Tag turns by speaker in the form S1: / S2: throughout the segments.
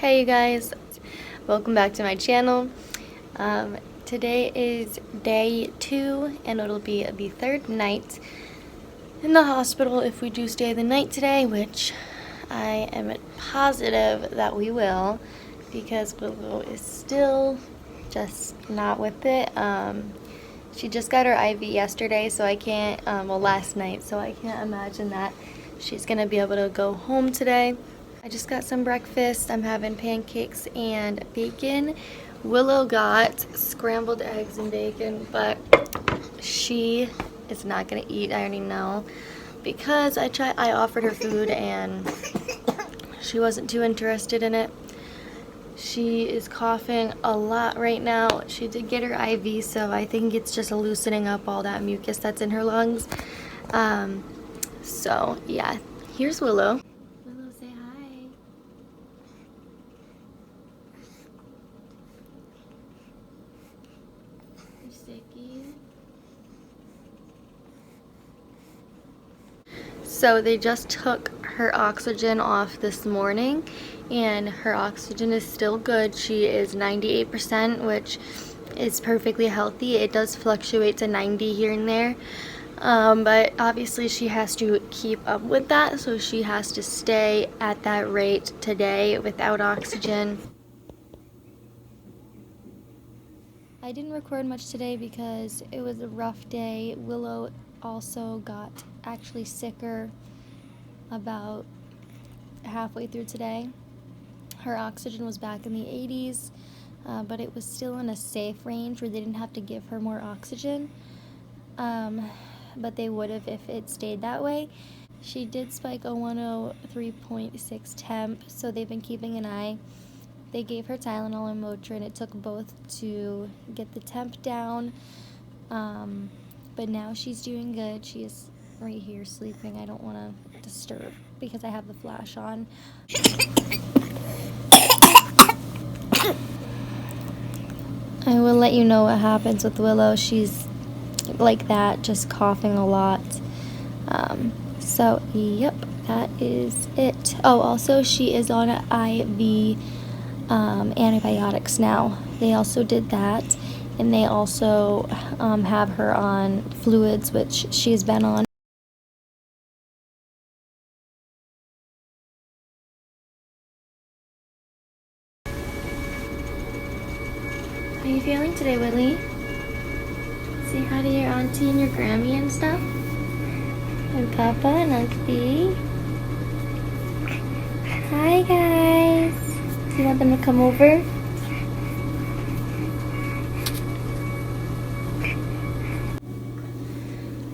S1: Hey you guys, welcome back to my channel. Today is day 2 and it'll be the 3rd night in the hospital if we do stay the night today, which I am positive that we will because Willow is still just not with it. She just got her IV yesterday, so I can't, last night, so I can't imagine that she's gonna be able to go home today. I just got some breakfast. I'm having pancakes and bacon. Willow got scrambled eggs and bacon, but she is not gonna eat, I already know, because I offered her food and she wasn't too interested in it. She is coughing a lot right now. She did get her IV, so I think it's just loosening up all that mucus that's in her lungs. So yeah, here's Willow. Willow, say hi. You're sicky. So they just took her oxygen off this morning and her oxygen is still good. She is 98%, which is perfectly healthy. It does fluctuate to 90 here and there, but obviously she has to keep up with that, so she has to stay at that rate today without oxygen. I didn't record much today because it was a rough day. Willow also got actually sicker about halfway through today. Her oxygen was back in the 80s, but it was still in a safe range where they didn't have to give her more oxygen, but they would have if it stayed that way. She did spike a 103.6 temp, so they've been keeping an eye. They gave her Tylenol and Motrin. It took both to get the temp down, but now she's doing good. She is right here sleeping. I don't want to disturb because I have the flash on. I will let you know what happens with Willow. She's like that, just coughing a lot. So yep, that is it. Oh, also she is on IV antibiotics now. They also did that, and they also have her on fluids, which she's been on. How are you feeling today, Willie? Say hi to your auntie and your Grammy and stuff. And Papa and Uncle B. Hi, guys. Do you want them to come over?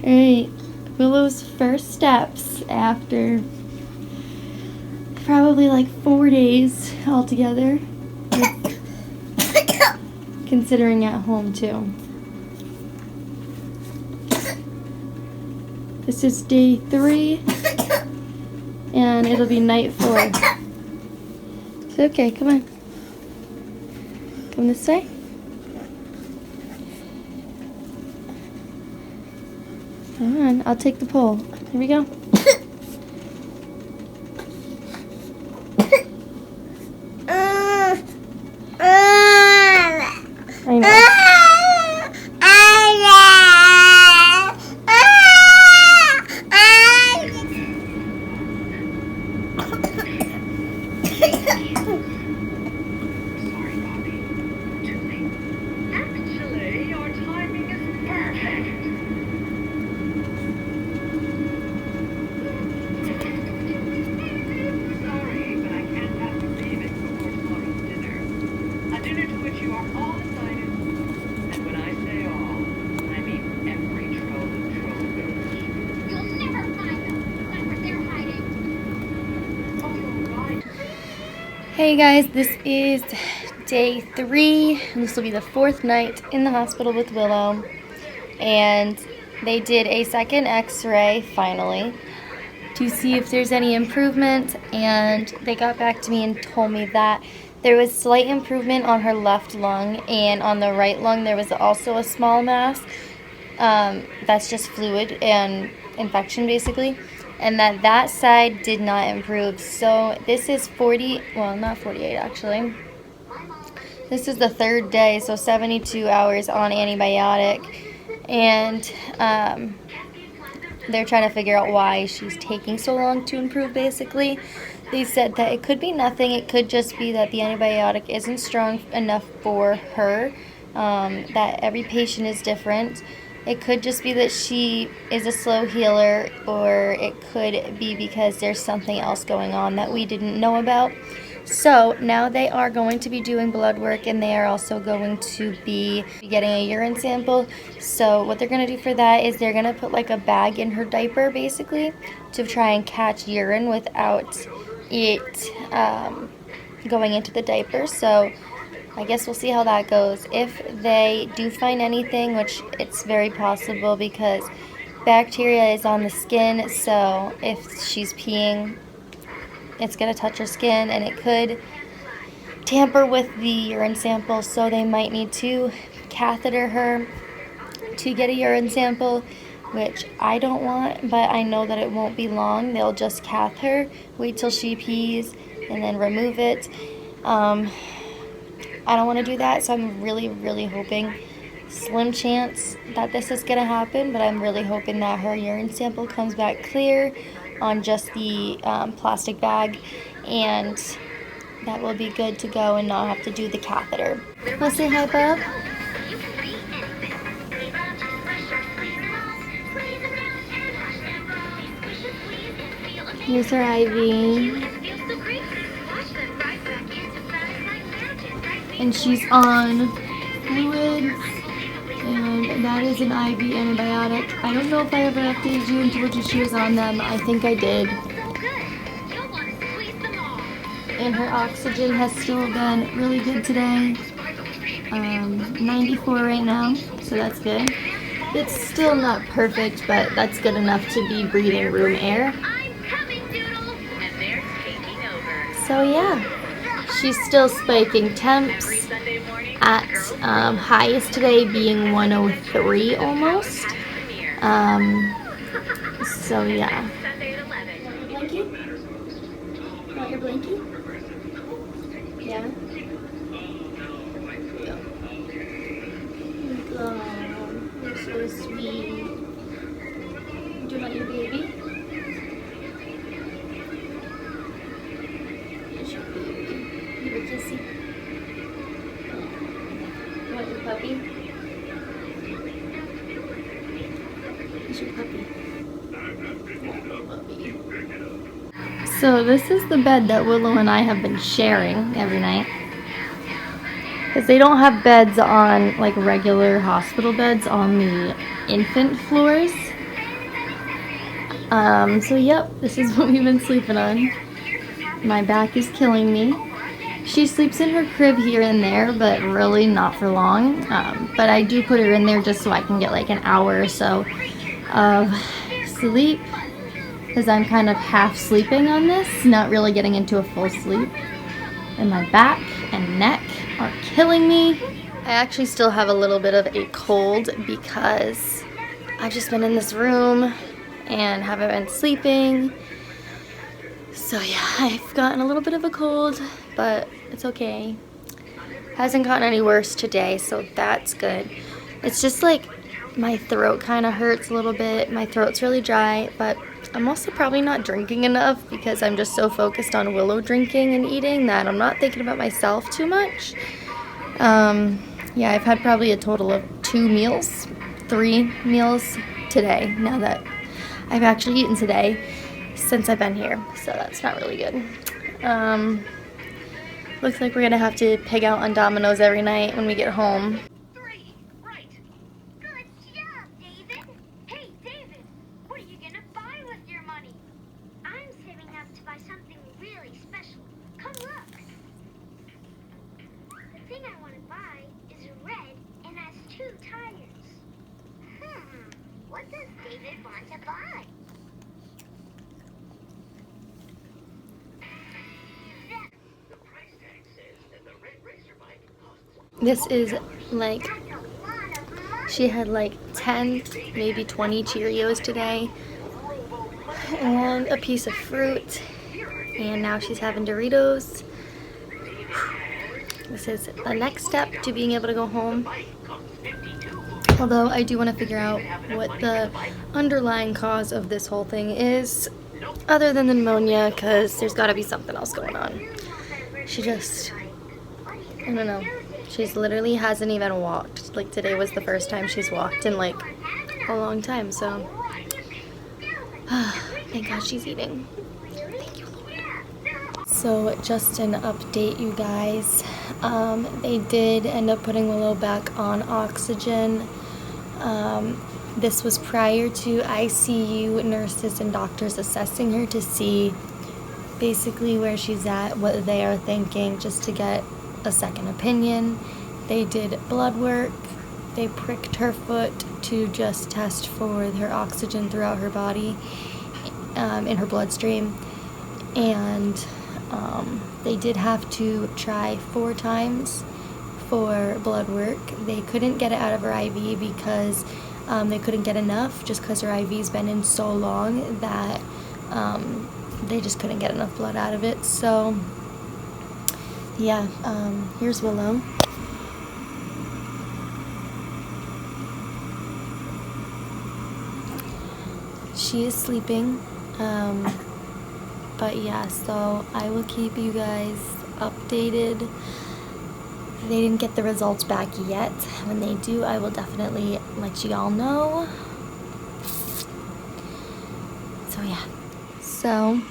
S1: Alright, Willow's first steps after probably like 4 days altogether. Considering at home too. This is day 3 and it'll be night 4. It's okay, come on. Come this way. Come on, I'll take the pole. Here we go. I know.
S2: Actually, your timing is perfect. Sorry, but I can't have you leaving before tomorrow's dinner. A dinner to which you are all invited. And when I say all, I mean every troll in Troll Village.
S3: You'll never find them. Not where they're hiding.
S2: Oh, you're right.
S1: Hey guys, this is day 3, and this will be the 4th night in the hospital with Willow. And they did a second x-ray finally to see if there's any improvement, and they got back to me and told me that there was slight improvement on her left lung, and on the right lung there was also a small mass. That's just fluid and infection basically. and that side did not improve. So this is 40, well, not 48 actually. This is the third day, so 72 hours on antibiotic, and they're trying to figure out why she's taking so long to improve, basically. They said that it could be nothing. It could just be that the antibiotic isn't strong enough for her, that every patient is different. It could just be that she is a slow healer, or it could be because there's something else going on that we didn't know about. So now they are going to be doing blood work, and they are also going to be getting a urine sample. So what they're going to do for that is they're going to put like a bag in her diaper, basically, to try and catch urine without it going into the diaper. So I guess we'll see how that goes. If they do find anything, which it's very possible because bacteria is on the skin, so if she's peeing, it's going to touch her skin, and it could tamper with the urine sample, so they might need to catheter her to get a urine sample, which I don't want, but I know that it won't be long. They'll just cath her, wait till she pees, and then remove it. I don't want to do that, so I'm really, really hoping, slim chance that this is going to happen, but I'm really hoping that her urine sample comes back clear on just the plastic bag, and that will be good to go and not have to do the catheter. Want to say hi, Bub? Here's her IV. And she's on fluids, and that is an IV antibiotic. I don't know if I ever updated you and told you she was on them. I think I did. And her oxygen has still been really good today. 94 right now, so that's good. It's still not perfect, but that's good enough to be breathing room air. So yeah, she's still spiking temps at highest today being 103 almost. So yeah. Want your blankie? Want your blankie? Yeah. Oh, you're so sweet. Do you want your baby? Here's your baby. Give her a kissy. You want your puppy? Here's your puppy. So this is the bed that Willow and I have been sharing every night, because they don't have beds on, like regular hospital beds on the infant floors. So yep, this is what we've been sleeping on. My back is killing me. She sleeps in her crib here and there, but really not for long. But I do put her in there just so I can get like an hour or so of sleep, because I'm kind of half sleeping on this, not really getting into a full sleep. And my back and neck are killing me. I actually still have a little bit of a cold because I've just been in this room and haven't been sleeping. So yeah, I've gotten a little bit of a cold, but it's okay. Hasn't gotten any worse today, so that's good. It's just like my throat kind of hurts a little bit. My throat's really dry, but I'm also probably not drinking enough because I'm just so focused on Willow drinking and eating that I'm not thinking about myself too much. Yeah, I've had probably a total of 3 meals today, now that I've actually eaten today since I've been here, so that's not really good. Looks like we're gonna have to pig out on Domino's every night when we get home.
S3: 3, right. Good job, David. Hey, David, what are you gonna buy with your money? I'm saving up to buy something really special. Come look. The thing I want to buy is red and has 2 tires. What does David want to buy?
S1: This is like, she had like 10, maybe 20 Cheerios today. and a piece of fruit, and now she's having Doritos. This is the next step to being able to go home. Although I do want to figure out what the underlying cause of this whole thing is, other than the pneumonia, because there's got to be something else going on. She just, I don't know. She's literally hasn't even walked. Like today was the first time she's walked in like a long time, so thank God she's eating. Thank you, Lord. So just an update, you guys. They did end up putting Willow back on oxygen. This was prior to ICU nurses and doctors assessing her to see basically where she's at, what they are thinking, just to get a second opinion. They did blood work. They pricked her foot to just test for her oxygen throughout her body, in her bloodstream. And they did have to try 4 times for blood work. They couldn't get it out of her IV because they couldn't get enough, just because her IV's been in so long that they just couldn't get enough blood out of it. So yeah, here's Willow. She is sleeping, but yeah, so I will keep you guys updated. They didn't get the results back yet. When they do, I will definitely let you all know. So yeah, so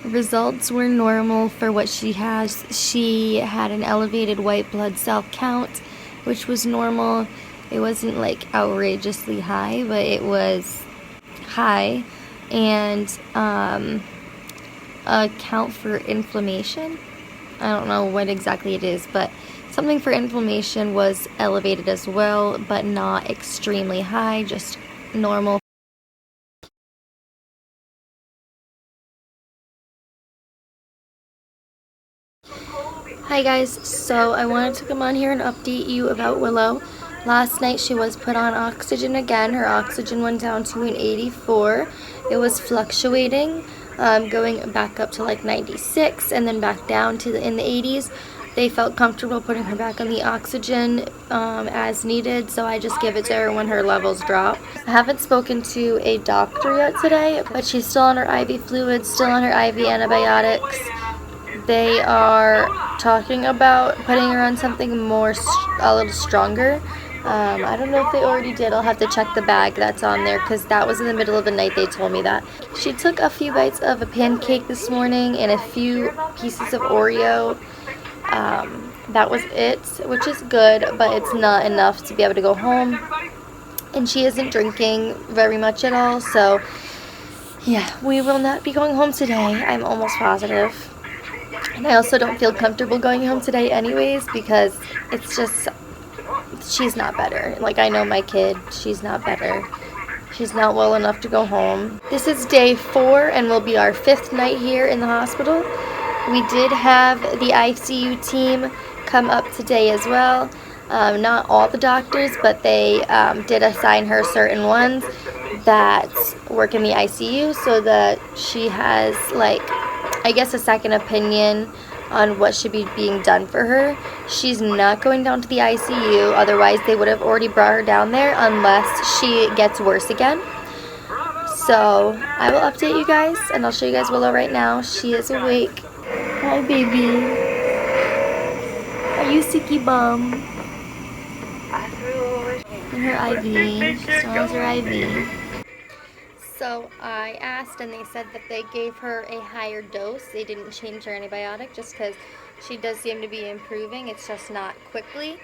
S1: results were normal for what she has. She had an elevated white blood cell count, which was normal. It wasn't like outrageously high, but it was high. And a count for inflammation, I don't know what exactly it is, but something for inflammation was elevated as well, but not extremely high, just normal. Hi guys, so I wanted to come on here and update you about Willow. Last night she was put on oxygen again. Her oxygen went down to an 84. It was fluctuating, going back up to like 96 and then back down to in the 80s. They felt comfortable putting her back on the oxygen as needed, so I just give it to her when her levels drop. I haven't spoken to a doctor yet today, but she's still on her IV fluids, still on her IV antibiotics. They are talking about putting her on something more, a little stronger. I don't know if they already did. I'll have to check the bag that's on there, because that was in the middle of the night they told me that. She took a few bites of a pancake this morning and a few pieces of Oreo. That was it, which is good, but it's not enough to be able to go home. And she isn't drinking very much at all, so yeah, we will not be going home today. I'm almost positive. And I also don't feel comfortable going home today anyways, because it's just, she's not better. Like, I know my kid, she's not better. She's not well enough to go home. This is day 4 and will be our 5th night here in the hospital. We did have the ICU team come up today as well. Not all the doctors, but they did assign her certain ones that work in the ICU, so that she has, like, I guess a second opinion on what should be being done for her. She's not going down to the ICU, otherwise they would have already brought her down there unless she gets worse again. So I will update you guys, and I'll show you guys Willow right now. She is awake. Hi baby. Are you sicky bum? And her IV. She still has her IV. So I asked, and they said that they gave her a higher dose. They didn't change her antibiotic just because she does seem to be improving. It's just not quickly.